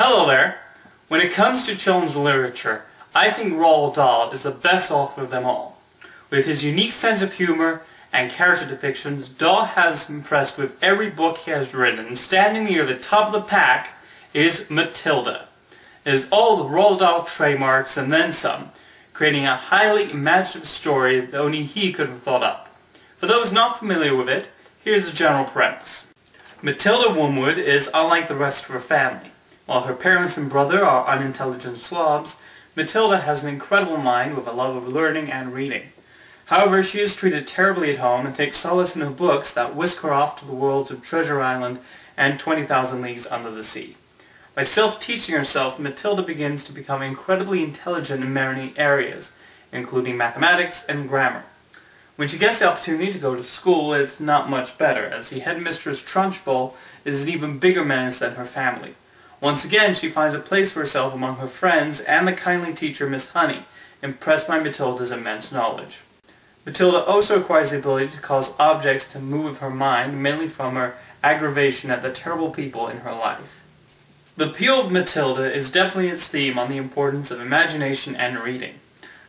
Hello there! When it comes to children's literature, I think Roald Dahl is the best author of them all. With his unique sense of humor and character depictions, Dahl has impressed with every book he has written, and standing near the top of the pack is Matilda. It is all the Roald Dahl trademarks and then some, creating a highly imaginative story that only he could have thought up. For those not familiar with it, here's the general premise. Matilda Wormwood is unlike the rest of her family. While her parents and brother are unintelligent slobs, Matilda has an incredible mind with a love of learning and reading. However, she is treated terribly at home and takes solace in her books that whisk her off to the worlds of Treasure Island and 20,000 Leagues Under the Sea. By self-teaching herself, Matilda begins to become incredibly intelligent in many areas, including mathematics and grammar. When she gets the opportunity to go to school, it's not much better, as the headmistress Trunchbull is an even bigger menace than her family. Once again, she finds a place for herself among her friends and the kindly teacher Miss Honey, impressed by Matilda's immense knowledge. Matilda also acquires the ability to cause objects to move with her mind, mainly from her aggravation at the terrible people in her life. The appeal of Matilda is definitely its theme on the importance of imagination and reading.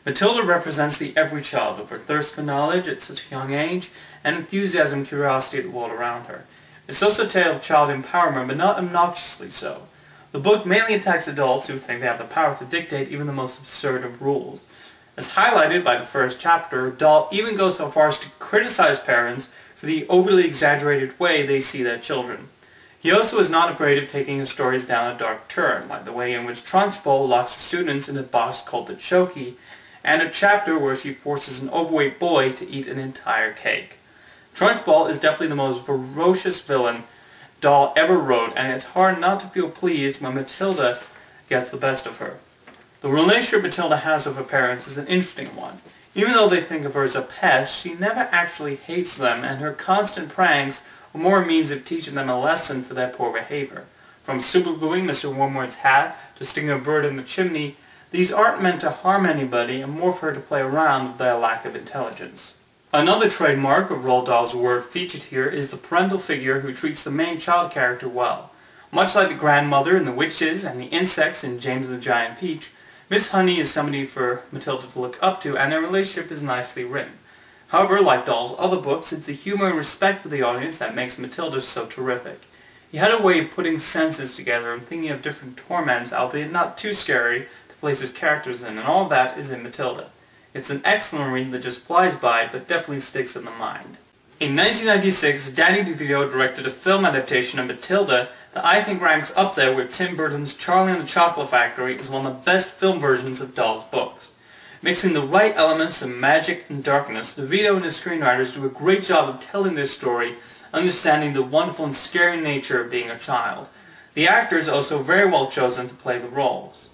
Matilda represents the every child, with her thirst for knowledge at such a young age, and enthusiasm and curiosity at the world around her. It's also a tale of child empowerment, but not obnoxiously so. The book mainly attacks adults who think they have the power to dictate even the most absurd of rules. As highlighted by the first chapter, Dahl even goes so far as to criticize parents for the overly exaggerated way they see their children. He also is not afraid of taking his stories down a dark turn, like the way in which Trunchbull locks the students in a box called the Chokey, and a chapter where she forces an overweight boy to eat an entire cake. Trunchbull is definitely the most ferocious villain Dahl ever wrote, and it's hard not to feel pleased when Matilda gets the best of her. The relationship Matilda has with her parents is an interesting one. Even though they think of her as a pest, she never actually hates them, and her constant pranks are more a means of teaching them a lesson for their poor behavior. From supergluing Mr. Wormwood's hat to sticking a bird in the chimney, these aren't meant to harm anybody and more for her to play around with their lack of intelligence. Another trademark of Roald Dahl's work featured here is the parental figure who treats the main child character well. Much like the grandmother in The Witches and the insects in James and the Giant Peach, Miss Honey is somebody for Matilda to look up to, and their relationship is nicely written. However, like Dahl's other books, it's the humor and respect for the audience that makes Matilda so terrific. He had a way of putting sentences together and thinking of different torments, albeit not too scary, to place his characters in, and all of that is in Matilda. It's an excellent read that just flies by, but definitely sticks in the mind. In 1996, Danny DeVito directed a film adaptation of Matilda that I think ranks up there with Tim Burton's Charlie and the Chocolate Factory as one of the best film versions of Dahl's books. Mixing the right elements of magic and darkness, DeVito and his screenwriters do a great job of telling this story, understanding the wonderful and scary nature of being a child. The actors are also very well chosen to play the roles.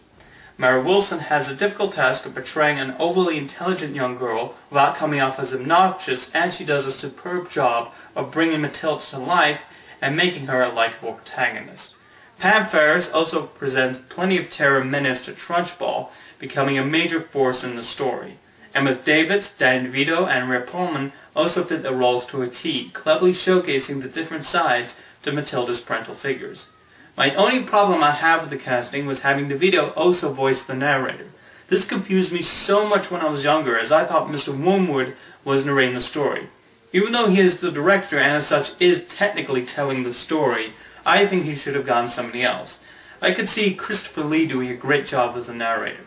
Mara Wilson has a difficult task of portraying an overly intelligent young girl without coming off as obnoxious, and she does a superb job of bringing Matilda to life and making her a likable protagonist. Pam Ferris also presents plenty of terror and menace to Trunchbull, becoming a major force in the story. Emma Davids, Danny DeVito, and Rhea Perlman also fit their roles to a T, cleverly showcasing the different sides to Matilda's parental figures. My only problem I have with the casting was having DeVito also voice the narrator. This confused me so much when I was younger, as I thought Mr. Wormwood was narrating the story. Even though he is the director and as such is technically telling the story, I think he should have gotten somebody else. I could see Christopher Lee doing a great job as the narrator.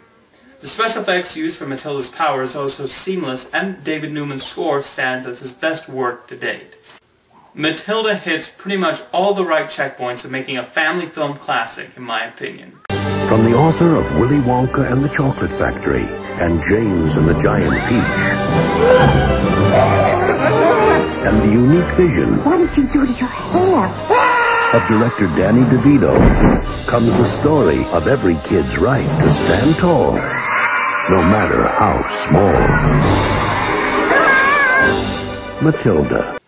The special effects used for Matilda's powers are also seamless, and David Newman's score stands as his best work to date. Matilda hits pretty much all the right checkpoints of making a family film classic, in my opinion. From the author of Willy Wonka and the Chocolate Factory and James and the Giant Peach, and the unique vision What did you do to your hair? of director Danny DeVito, comes the story of every kid's right to stand tall, no matter how small. Matilda.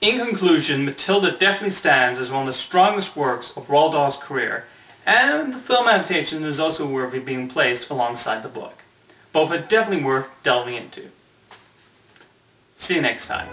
In conclusion, Matilda definitely stands as one of the strongest works of Roald Dahl's career, and the film adaptation is also worthy of being placed alongside the book. Both are definitely worth delving into. See you next time.